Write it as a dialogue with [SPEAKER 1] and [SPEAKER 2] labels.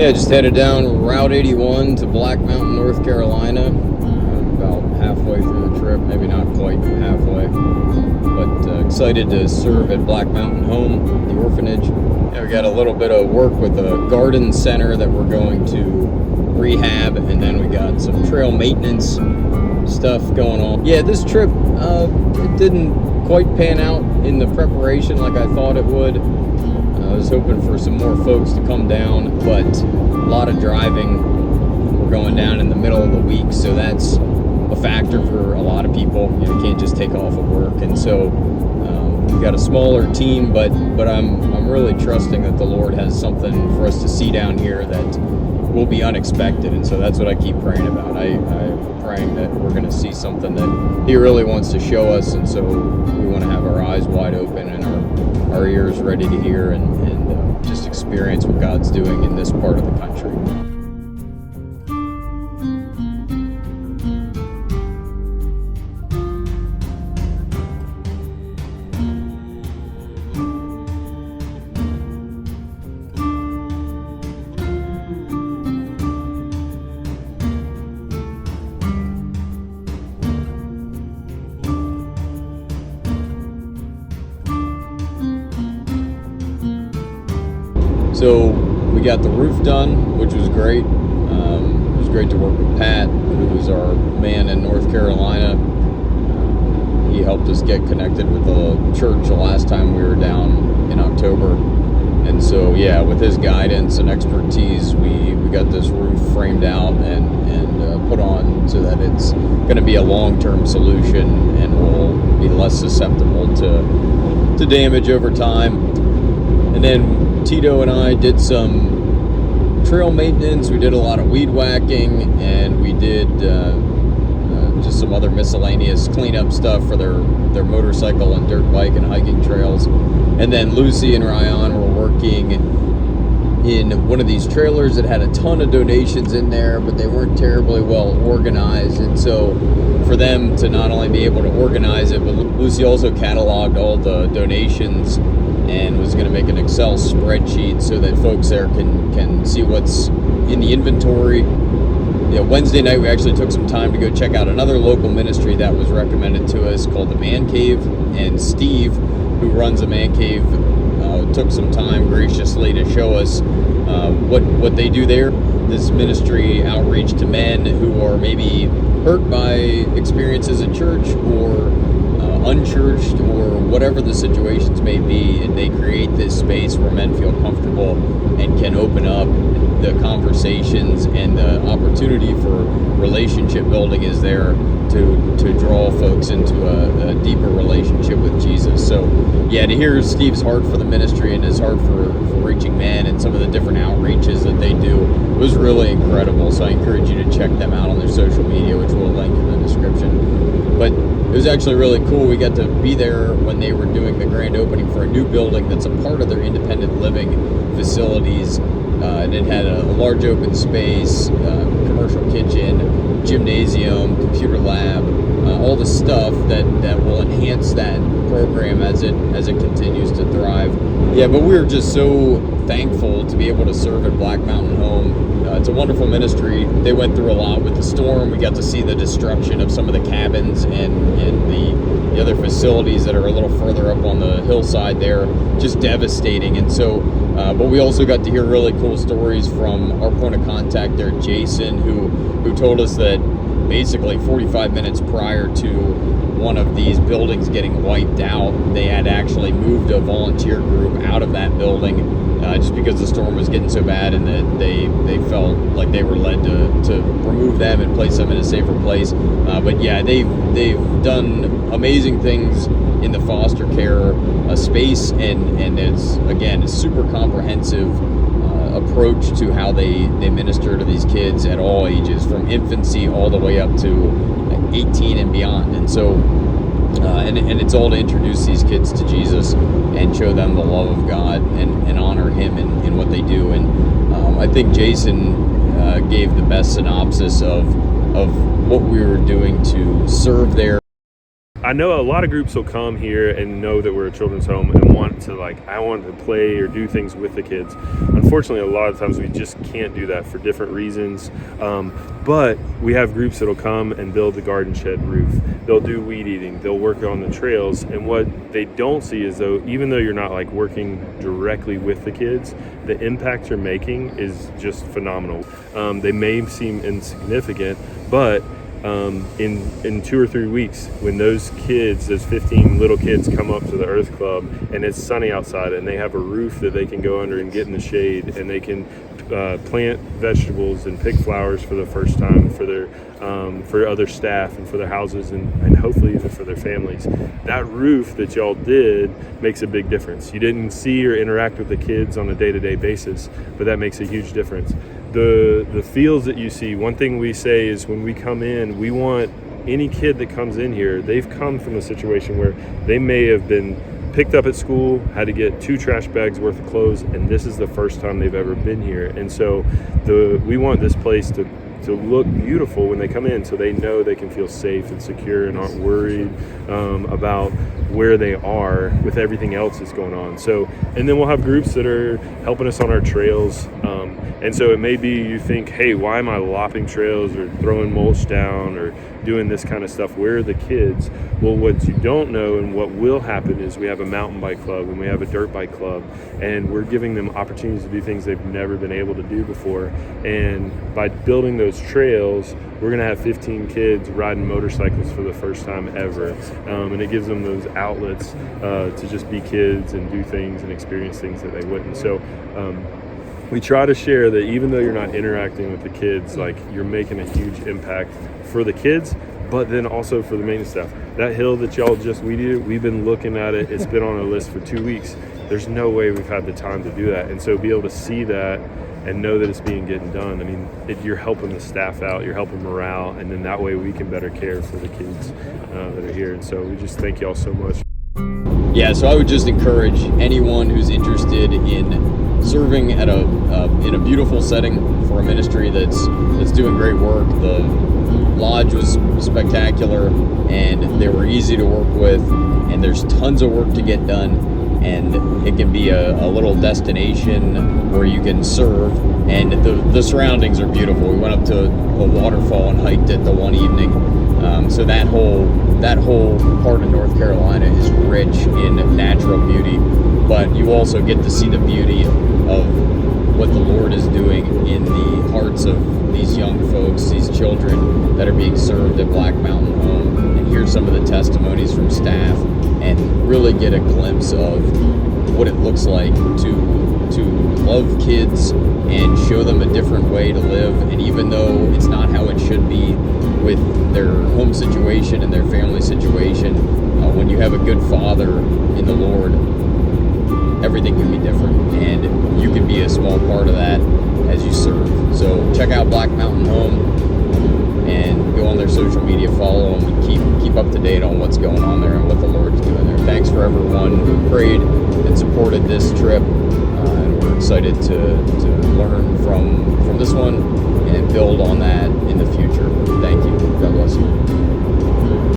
[SPEAKER 1] Yeah, just headed down Route 81 to Black Mountain, North Carolina. About halfway through the trip, maybe not quite halfway. But excited to serve at Black Mountain Home, the orphanage. Yeah, we got a little bit of work with a garden center that we're going to rehab, and then we got some trail maintenance stuff going on. Yeah, this trip, it didn't quite pan out in the preparation like I thought it would. I was hoping for some more folks to come down, but a lot of driving. We're going down in the middle of the week, so that's a factor for a lot of people. You can't just take off of work, and so we've got a smaller team, but I'm really trusting that the Lord has something for us to see down here that will be unexpected, and so that's what I keep praying about. I'm praying that we're going to see something that He really wants to show us, and so we want to have our eyes wide open and our ears ready to hear and just experience what God's doing in this part of the country. So we got the roof done, which was great. It was great to work with Pat, who was our man in North Carolina. He helped us get connected with the church the last time we were down in October. And so, yeah, with his guidance and expertise, we got this roof framed out and put on so that it's going to be a long-term solution and will be less susceptible to damage over time. And then Tito and I did some trail maintenance. We did a lot of weed whacking, and we did just some other miscellaneous cleanup stuff for their motorcycle and dirt bike and hiking trails. And then Lucy and Ryan were working in one of these trailers that had a ton of donations in there, but they weren't terribly well organized. And so for them to not only be able to organize it, but Lucy also cataloged all the donations and was going to make an Excel spreadsheet so that folks there can see what's in the inventory. Wednesday night we actually took some time to go check out another local ministry that was recommended to us called the Man Cave, and Steve, who runs the Man Cave, took some time graciously to show us what they do there. This ministry outreach to men who are maybe hurt by experiences at church or unchurched or whatever the situations may be, and they create this space where men feel comfortable and can open up. The conversations and the opportunity for relationship building is there to draw folks into a deeper relationship with Jesus. So yeah, to hear Steve's heart for the ministry and his heart for reaching men and some of the different outreaches that they do was really incredible. So I encourage you to check them out on their social media, which we'll link in the description. But it was actually really cool. We got to be there when they were doing the grand opening for a new building that's a part of their independent living facilities. And it had a large open space, commercial kitchen, gymnasium, computer lab, all the stuff that will enhance that program as it continues to thrive. Yeah, but we're just so thankful to be able to serve at Black Mountain Home. It's a wonderful ministry. They went through a lot with the storm. We got to see the destruction of some of the cabins and the other facilities that are a little further up on the hillside there. Just devastating. And so, but we also got to hear really cool stories from our point of contact there, Jason, who told us that basically 45 minutes prior to one of these buildings getting wiped out, they had actually moved a volunteer group out of that building just because the storm was getting so bad, and that they felt like they were led to remove them and place them in a safer place. But yeah, they've done amazing things in the foster care space, and it's again a super comprehensive approach to how they minister to these kids at all ages, from infancy all the way up to 18 and beyond. And so and it's all to introduce these kids to Jesus and show them the love of God and honor Him in what they do. And I think Jason gave the best synopsis of what we were doing to serve there.
[SPEAKER 2] I know a lot of groups will come here and know that we're a children's home and want to I want to play or do things with the kids. Unfortunately, a lot of times we just can't do that for different reasons. But we have groups that'll come and build the garden shed roof. They'll do weed eating. They'll work on the trails. And what they don't see is, though, even though you're not working directly with the kids, the impact you're making is just phenomenal. They may seem insignificant, but in 2 or 3 weeks, when those 15 little kids come up to the Earth Club and it's sunny outside and they have a roof that they can go under and get in the shade, and they can plant vegetables and pick flowers for the first time for other staff and for their houses, and hopefully even for their families. That roof that y'all did makes a big difference. You didn't see or interact with the kids on a day-to-day basis, but that makes a huge difference. The fields that you see, one thing we say is when we come in, we want any kid that comes in here, they've come from a situation where they may have been picked up at school, had to get 2 trash bags worth of clothes, and this is the first time they've ever been here. And so we want this place to look beautiful when they come in, so they know they can feel safe and secure and aren't worried about where they are with everything else that's going on. So, and then we'll have groups that are helping us on our trails. And so it may be you think, hey, why am I lopping trails or throwing mulch down or doing this kind of stuff? Where are the kids? Well, what you don't know and what will happen is we have a mountain bike club and we have a dirt bike club, and we're giving them opportunities to do things they've never been able to do before. And by building those trails, we're going to have 15 kids riding motorcycles for the first time ever. And it gives them those outlets to just be kids and do things and experience things that they wouldn't. So we try to share that even though you're not interacting with the kids, you're making a huge impact for the kids, but then also for the maintenance staff. That hill that y'all just weeded, we've been looking at it. It's been on our list for 2 weeks. There's no way we've had the time to do that. And so be able to see that and know that it's getting done. I mean, you're helping the staff out, you're helping morale, and then that way we can better care for the kids that are here. And so we just thank y'all so much.
[SPEAKER 1] Yeah, so I would just encourage anyone who's interested in serving at in a beautiful setting for a ministry that's doing great work. The lodge was spectacular, and they were easy to work with, and there's tons of work to get done. And it can be a little destination where you can serve, and the surroundings are beautiful. We went up to a waterfall and hiked it the one evening. So that whole part of North Carolina is rich in natural beauty, but you also get to see the beauty of what the Lord is doing in the hearts of these young folks, these children that are being served at Black Mountain Home, and hear some of the testimonies from staff and really get a glimpse of what it looks like to love kids and show them a different way to live. And even though it's not how it should be with their home situation and their family situation, when you have a good father in the Lord, everything can be different, and you can be a small part of that as you serve. So check out Black Mountain Home and go on their social media, follow them, and keep up to date on what's going on there and what the Lord's doing there. Thanks for everyone who prayed and supported this trip, and we're excited to learn from this one and build on that in the future. Thank you. God bless you.